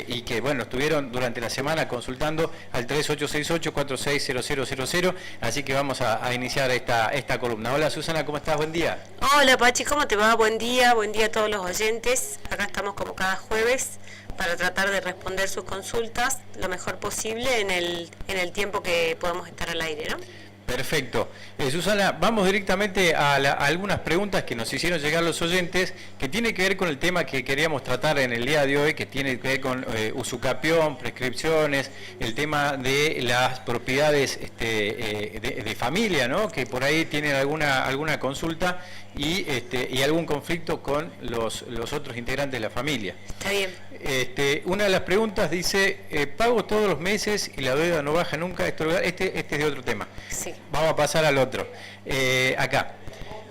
y que, bueno, estuvieron durante la semana consultando al 3868-460000, así que vamos a iniciar esta columna. Hola Susana, ¿cómo estás? Buen día. Hola Pachi, ¿cómo te va? Buen día a todos los oyentes. Acá estamos como cada jueves para tratar de responder sus consultas lo mejor posible en el tiempo que podamos estar al aire, ¿no? Perfecto. Susana, vamos directamente a algunas preguntas que nos hicieron llegar los oyentes, que tiene que ver con el tema que queríamos tratar en el día de hoy, que tiene que ver con usucapión, prescripciones, el tema de las propiedades de familia, ¿no? Que por ahí tienen alguna consulta y algún conflicto con los otros integrantes de la familia. Está bien. Una de las preguntas dice, pago todos los meses y la deuda no baja nunca. Este es de otro tema. Sí. Vamos a pasar al otro. Acá,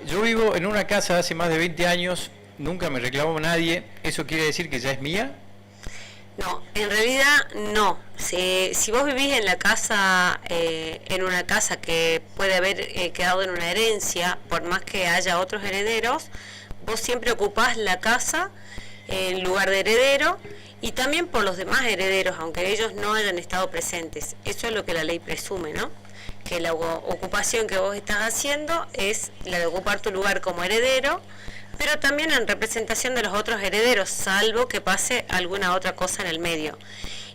yo vivo en una casa hace más de 20 años, nunca me reclamó nadie. ¿Eso quiere decir que ya es mía? No, en realidad no. Si vos vivís en la casa, en una casa que puede haber quedado en una herencia, por más que haya otros herederos, vos siempre ocupás la casa en lugar de heredero, y también por los demás herederos, aunque ellos no hayan estado presentes. Eso es lo que la ley presume, ¿no? Que la ocupación que vos estás haciendo es la de ocupar tu lugar como heredero, pero también en representación de los otros herederos, salvo que pase alguna otra cosa en el medio.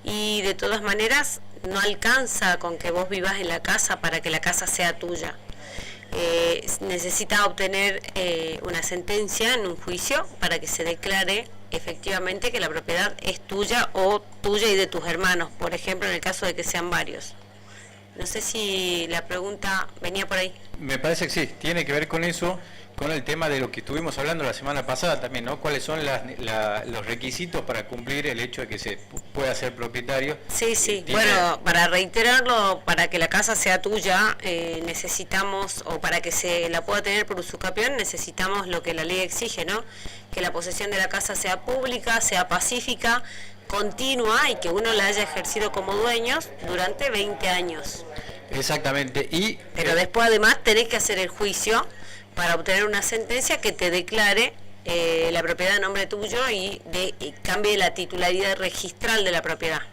Y de todas maneras, no alcanza con que vos vivas en la casa para que la casa sea tuya. Necesita obtener una sentencia en un juicio para que se declare efectivamente que la propiedad es tuya o tuya y de tus hermanos, por ejemplo, en el caso de que sean varios. No sé si la pregunta venía por ahí. Me parece que sí, tiene que ver con eso, con el tema de lo que estuvimos hablando la semana pasada también, ¿no? ¿Cuáles son los requisitos para cumplir el hecho de que se pueda ser propietario? Sí. Bueno, para reiterarlo, para que la casa sea tuya, necesitamos, o para que se la pueda tener por usucapión, necesitamos lo que la ley exige, ¿no? Que la posesión de la casa sea pública, sea pacífica, continua, y que uno la haya ejercido como dueños durante 20 años. Exactamente. Pero después además tenés que hacer el juicio para obtener una sentencia que te declare la propiedad a nombre tuyo y cambie la titularidad registral de la propiedad.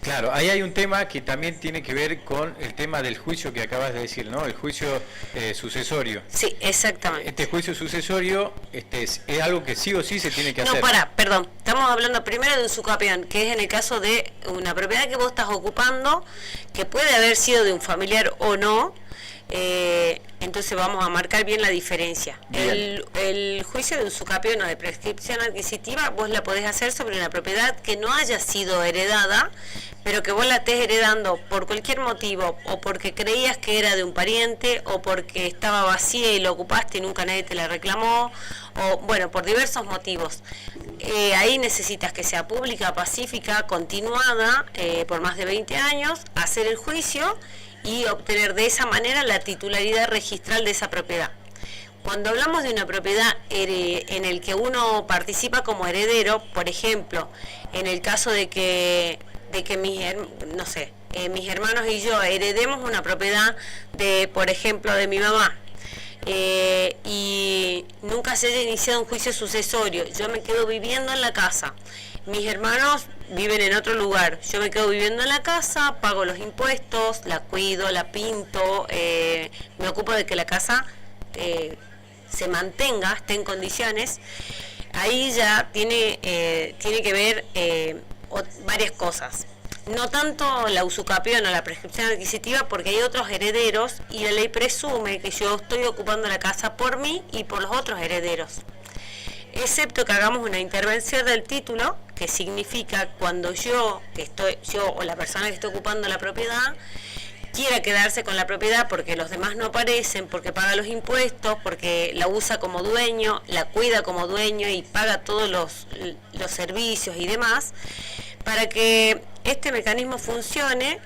Claro, ahí hay un tema que también tiene que ver con el tema del juicio que acabas de decir, ¿no? El juicio sucesorio. Sí, exactamente. Este juicio sucesorio es algo que sí o sí se tiene que hacer. No, perdón. Estamos hablando primero de un usucapión, que es en el caso de una propiedad que vos estás ocupando, que puede haber sido de un familiar o no. Entonces vamos a marcar bien la diferencia. El juicio de usucapión o de prescripción adquisitiva vos la podés hacer sobre una propiedad que no haya sido heredada, pero que vos la estés heredando por cualquier motivo, o porque creías que era de un pariente, o porque estaba vacía y la ocupaste y nunca nadie te la reclamó, o bueno, por diversos motivos. Ahí necesitas que sea pública, pacífica, continuada, por más de 20 años, hacer el juicio y obtener de esa manera la titularidad registral de esa propiedad. Cuando hablamos de una propiedad en el que uno participa como heredero, por ejemplo, en el caso de que mis hermanos y yo heredemos una propiedad por ejemplo, de mi mamá, y nunca se haya iniciado un juicio sucesorio, yo me quedo viviendo en la casa, mis hermanos viven en otro lugar, yo me quedo viviendo en la casa, pago los impuestos, la cuido, la pinto, me ocupo de que la casa se mantenga, esté en condiciones. Ahí ya tiene que ver varias cosas. No tanto la usucapión o la prescripción adquisitiva, porque hay otros herederos y la ley presume que yo estoy ocupando la casa por mí y por los otros herederos. Excepto que hagamos una intervención del título, que significa cuando yo o la persona que está ocupando la propiedad quiera quedarse con la propiedad porque los demás no aparecen, porque paga los impuestos, porque la usa como dueño, la cuida como dueño y paga todos los servicios y demás. Para que este mecanismo funcione,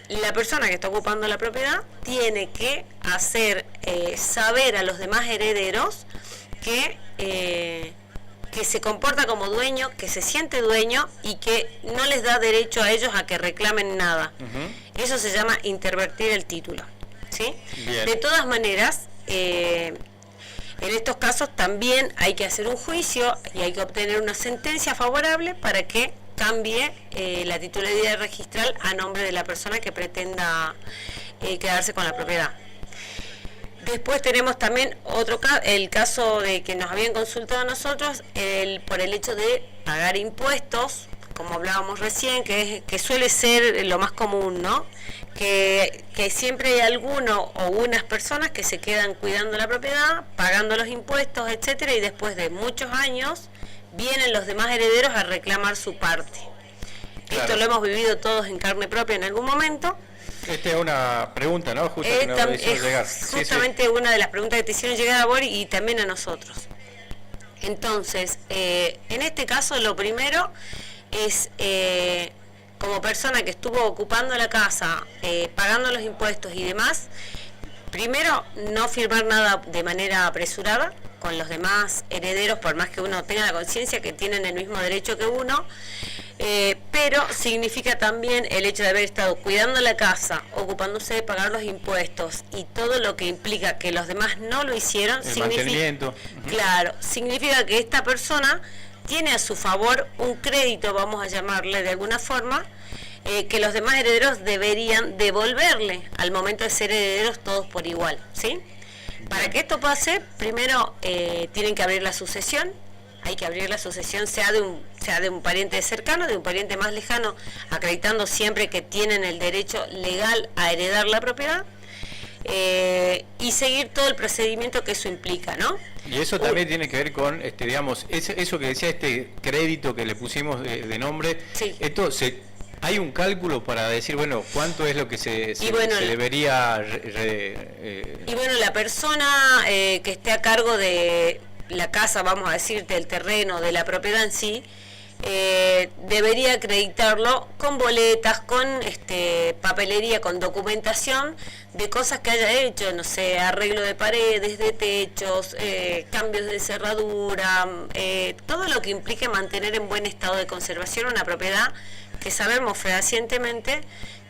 la persona que está ocupando la propiedad tiene que hacer saber a los demás herederos que se comporta como dueño, que se siente dueño y que no les da derecho a ellos a que reclamen nada. Eso se llama intervertir el título, ¿sí? De todas maneras, en estos casos también hay que hacer un juicio y hay que obtener una sentencia favorable para que cambie la titularidad registral a nombre de la persona que pretenda quedarse con la propiedad. Después tenemos también el caso de que nos habían consultado a nosotros por el hecho de pagar impuestos, como hablábamos recién, que suele ser lo más común, ¿no? Que siempre hay alguno o unas personas que se quedan cuidando la propiedad, pagando los impuestos, etcétera, y después de muchos años vienen los demás herederos a reclamar su parte. Claro. Esto lo hemos vivido todos en carne propia en algún momento. Esta es una pregunta, ¿no? Justo que nos hicieron llegar. Justamente sí. Una de las preguntas que te hicieron llegar a vos y también a nosotros. Entonces, en este caso lo primero es, como persona que estuvo ocupando la casa, pagando los impuestos y demás, primero no firmar nada de manera apresurada con los demás herederos, por más que uno tenga la conciencia que tienen el mismo derecho que uno, pero significa también el hecho de haber estado cuidando la casa, ocupándose de pagar los impuestos y todo lo que implica que los demás no lo hicieron, mantenimiento. Claro, significa que esta persona tiene a su favor un crédito, vamos a llamarle de alguna forma, que los demás herederos deberían devolverle al momento de ser herederos todos por igual, ¿sí? Para que esto pase, primero tienen que abrir la sucesión. Hay que abrir la sucesión, sea de un pariente cercano, de un pariente más lejano, acreditando siempre que tienen el derecho legal a heredar la propiedad, y seguir todo el procedimiento que eso implica, ¿no? Y eso también tiene que ver con, digamos, eso que decía, crédito que le pusimos de nombre. Sí. Hay un cálculo para decir, bueno, cuánto es lo que se debería... Y bueno, la persona que esté a cargo de la casa, vamos a decir, del terreno, de la propiedad en sí, debería acreditarlo con boletas, con papelería, con documentación de cosas que haya hecho, no sé, arreglo de paredes, de techos, cambios de cerradura, todo lo que implique mantener en buen estado de conservación una propiedad que sabemos fehacientemente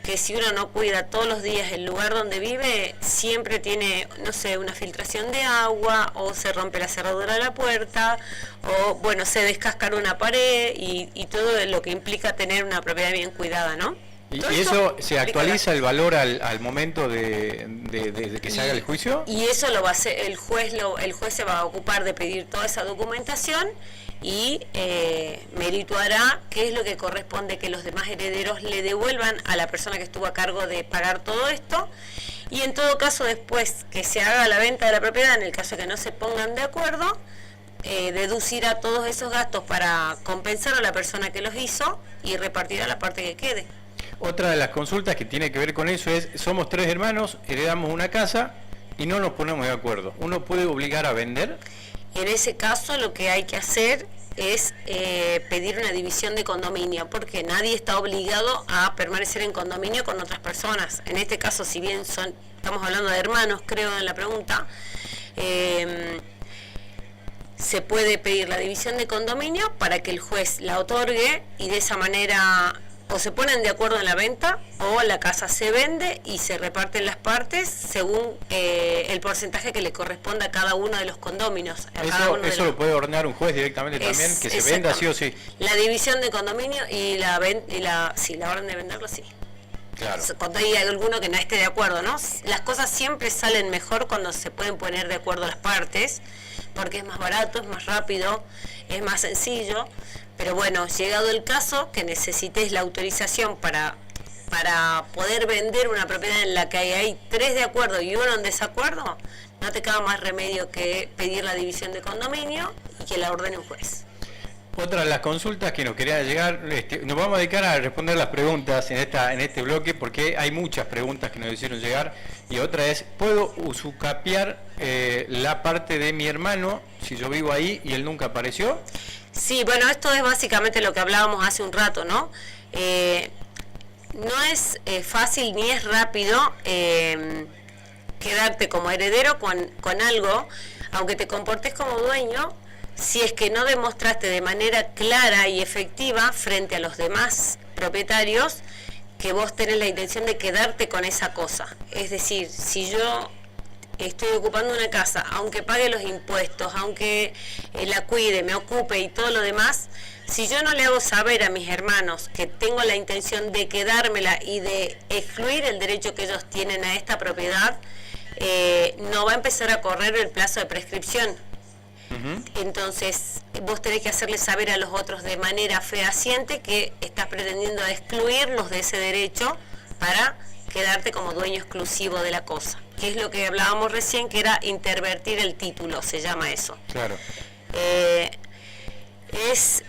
que si uno no cuida todos los días el lugar donde vive, siempre tiene, no sé, una filtración de agua, o se rompe la cerradura de la puerta, o bueno, se descascara una pared, y todo lo que implica tener una propiedad bien cuidada, ¿no? ¿Y eso se actualiza el valor al momento de que se haga el juicio? Y eso lo va a hacer el juez se va a ocupar de pedir toda esa documentación y merituará qué es lo que corresponde que los demás herederos le devuelvan a la persona que estuvo a cargo de pagar todo esto, y en todo caso después que se haga la venta de la propiedad, en el caso que no se pongan de acuerdo, deducirá todos esos gastos para compensar a la persona que los hizo y repartirá la parte que quede. Otra de las consultas que tiene que ver con eso es, somos 3 hermanos, heredamos una casa y no nos ponemos de acuerdo. ¿Uno puede obligar a vender? En ese caso lo que hay que hacer es pedir una división de condominio, porque nadie está obligado a permanecer en condominio con otras personas. En este caso, si bien estamos hablando de hermanos, creo en la pregunta, se puede pedir la división de condominio para que el juez la otorgue, y de esa manera o se ponen de acuerdo en la venta, o la casa se vende y se reparten las partes según el porcentaje que le corresponda a cada uno de los condóminos. Eso lo puede ordenar un juez directamente también, que se venda sí o sí. La división de condominio y la orden de venderlo, sí. Claro. Cuando hay alguno que no esté de acuerdo, ¿no? Las cosas siempre salen mejor cuando se pueden poner de acuerdo las partes, porque es más barato, es más rápido, es más sencillo. Pero bueno, llegado el caso que necesites la autorización para poder vender una propiedad en la que hay 3 de acuerdo y 1 en desacuerdo, no te queda más remedio que pedir la división de condominio y que la ordene un juez. Otra de las consultas que nos quería llegar, nos vamos a dedicar a responder las preguntas en este bloque, porque hay muchas preguntas que nos hicieron llegar, y otra es, ¿puedo usucapiar la parte de mi hermano si yo vivo ahí y él nunca apareció? Sí, bueno, esto es básicamente lo que hablábamos hace un rato, ¿no? No es fácil ni es rápido quedarte como heredero con algo, aunque te comportes como dueño, si es que no demostraste de manera clara y efectiva frente a los demás propietarios que vos tenés la intención de quedarte con esa cosa. Es decir, si yo estoy ocupando una casa, aunque pague los impuestos, aunque la cuide, me ocupe y todo lo demás, si yo no le hago saber a mis hermanos que tengo la intención de quedármela y de excluir el derecho que ellos tienen a esta propiedad, no va a empezar a correr el plazo de prescripción. Entonces vos tenés que hacerle saber a los otros de manera fehaciente que estás pretendiendo excluirlos de ese derecho para quedarte como dueño exclusivo de la cosa, que es lo que hablábamos recién, que era intervertir el título, se llama eso. Claro. Es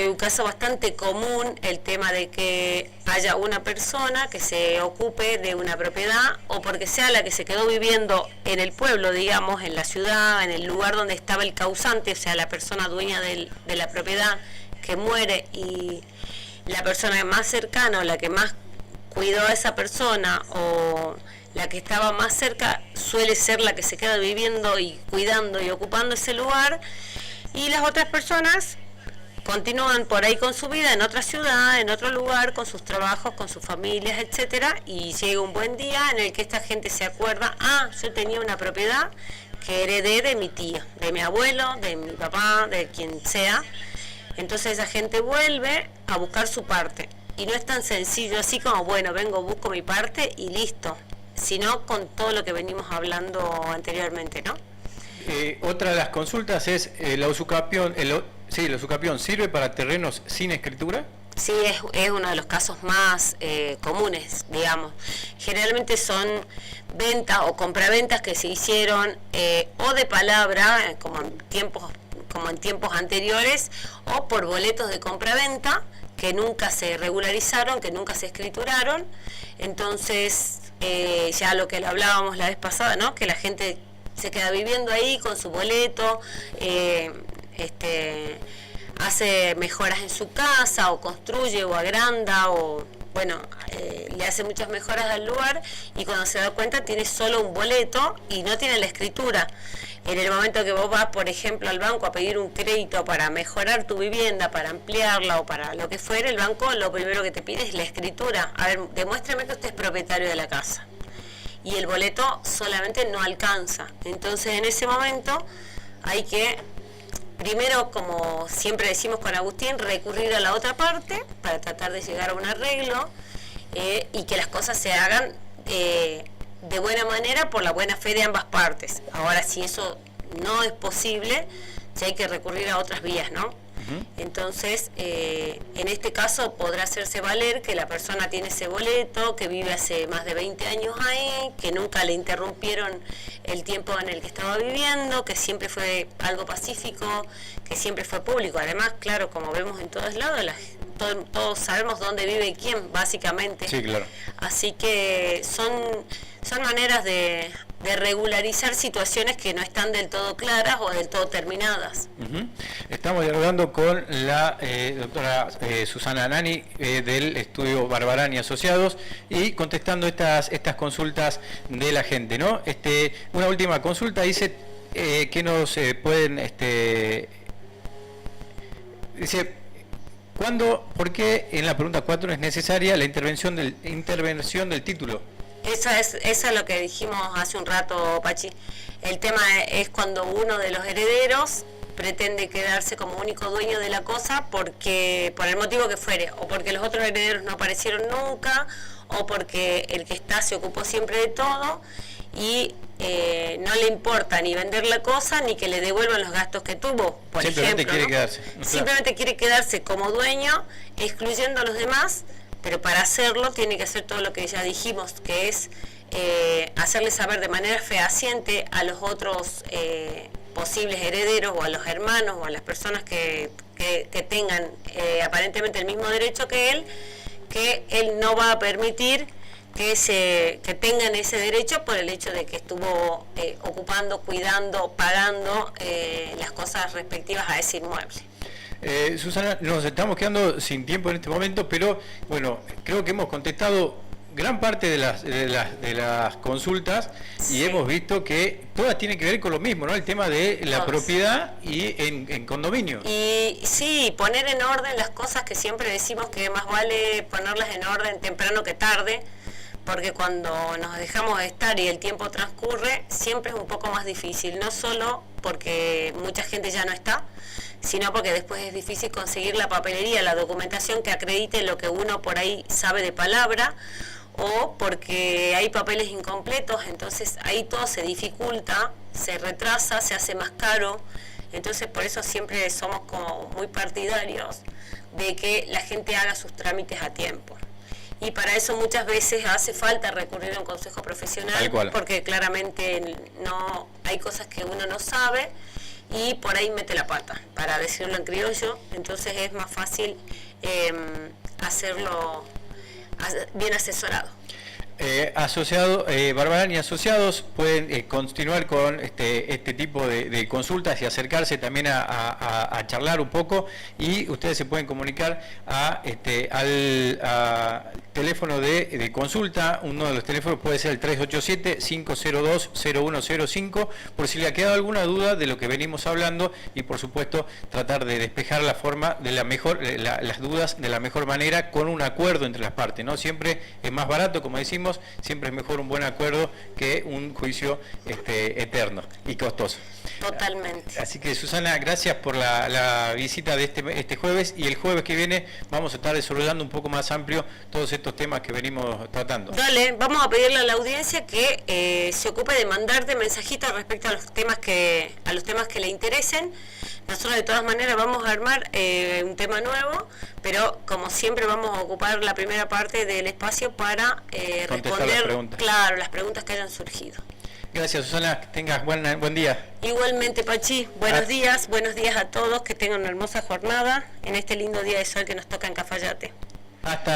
un caso bastante común el tema de que haya una persona que se ocupe de una propiedad, o porque sea la que se quedó viviendo en el pueblo, digamos, en la ciudad, en el lugar donde estaba el causante, o sea, la persona dueña de la propiedad que muere, y la persona más cercana o la que más cuidó a esa persona o la que estaba más cerca suele ser la que se queda viviendo y cuidando y ocupando ese lugar, y las otras personas continúan por ahí con su vida en otra ciudad, en otro lugar, con sus trabajos, con sus familias, etcétera, y llega un buen día en el que esta gente se acuerda, yo tenía una propiedad que heredé de mi tía, de mi abuelo, de mi papá, de quien sea. Entonces esa gente vuelve a buscar su parte, y no es tan sencillo así como, bueno, vengo, busco mi parte y listo, sino con todo lo que venimos hablando anteriormente, ¿no? Otra de las consultas es, ¿la usucapión sirve para terrenos sin escritura? Sí, es uno de los casos más comunes, digamos. Generalmente son ventas o compraventas que se hicieron o de palabra, como en tiempos anteriores, o por boletos de compraventa que nunca se regularizaron, que nunca se escrituraron. Entonces, ya lo que hablábamos la vez pasada, ¿no? Que la gente se queda viviendo ahí con su boleto, hace mejoras en su casa, o construye, o agranda, o bueno, le hace muchas mejoras al lugar, y cuando se da cuenta tiene solo un boleto y no tiene la escritura. En el momento que vos vas, por ejemplo, al banco a pedir un crédito para mejorar tu vivienda, para ampliarla o para lo que fuera, el banco lo primero que te pide es la escritura. A ver, demuéstrame que usted es propietario de la casa. Y el boleto solamente no alcanza. Entonces, en ese momento hay que, primero, como siempre decimos con Agustín, recurrir a la otra parte para tratar de llegar a un arreglo y que las cosas se hagan de buena manera por la buena fe de ambas partes. Ahora, si eso no es posible, ya hay que recurrir a otras vías, ¿no? Entonces, en este caso podrá hacerse valer que la persona tiene ese boleto, que vive hace más de 20 años ahí, que nunca le interrumpieron el tiempo en el que estaba viviendo, que siempre fue algo pacífico, que siempre fue público. Además, claro, como vemos en todos lados, todos sabemos dónde vive quién, básicamente. Sí, claro. Así que son maneras de regularizar situaciones que no están del todo claras o del todo terminadas. Estamos dialogando con la doctora Susana Nani del estudio Barbarani Asociados, y contestando estas consultas de la gente, ¿no? Una última consulta dice que nos pueden dice, ¿por qué en la pregunta 4 es necesaria la intervención del título? Eso es lo que dijimos hace un rato, Pachi. El tema es cuando uno de los herederos pretende quedarse como único dueño de la cosa porque por el motivo que fuere, o porque los otros herederos no aparecieron nunca, o porque el que está se ocupó siempre de todo y no le importa ni vender la cosa ni que le devuelvan los gastos que tuvo, por simplemente ejemplo, quiere ¿no? quedarse. Simplemente quiere quedarse como dueño, excluyendo a los demás. Pero para hacerlo tiene que hacer todo lo que ya dijimos, que es hacerle saber de manera fehaciente a los otros posibles herederos, o a los hermanos, o a las personas que tengan aparentemente el mismo derecho que él no va a permitir que tengan ese derecho por el hecho de que estuvo ocupando, cuidando, pagando las cosas respectivas a ese inmueble. Susana, nos estamos quedando sin tiempo en este momento, pero bueno, creo que hemos contestado gran parte de las consultas, y sí, hemos visto que todas tienen que ver con lo mismo, ¿no? El tema de la propiedad y en condominio. Y sí, poner en orden las cosas, que siempre decimos que más vale ponerlas en orden temprano que tarde, porque cuando nos dejamos de estar y el tiempo transcurre, siempre es un poco más difícil, no solo porque mucha gente ya no está, sino porque después es difícil conseguir la papelería, la documentación que acredite lo que uno por ahí sabe de palabra, o porque hay papeles incompletos, entonces ahí todo se dificulta, se retrasa, se hace más caro. Entonces por eso siempre somos como muy partidarios de que la gente haga sus trámites a tiempo. Y para eso muchas veces hace falta recurrir a un consejo profesional, porque claramente no hay cosas que uno no sabe y por ahí mete la pata, para decirlo en criollo. Entonces es más fácil hacerlo bien asesorado. Barbarán y asociados pueden continuar con este tipo de consultas y acercarse también a charlar un poco, y ustedes se pueden comunicar al teléfono de consulta. Uno de los teléfonos puede ser el 387-502-0105, por si le ha quedado alguna duda de lo que venimos hablando, y por supuesto tratar de despejar las dudas de la mejor manera, con un acuerdo entre las partes, ¿no? Siempre es más barato, como decimos, siempre es mejor un buen acuerdo que un juicio eterno y costoso. Totalmente. Así que, Susana, gracias por la visita de este jueves, y el jueves que viene vamos a estar desarrollando un poco más amplio todos estos temas que venimos tratando. Dale, vamos a pedirle a la audiencia que se ocupe de mandarte mensajitos respecto a los temas que le interesen. Nosotros de todas maneras vamos a armar un tema nuevo, pero como siempre vamos a ocupar la primera parte del espacio para responder las preguntas que hayan surgido. Gracias, Susana, que tengas buen día. Igualmente, Pachi, buenos días a todos, que tengan una hermosa jornada en este lindo día de sol que nos toca en Cafayate. Hasta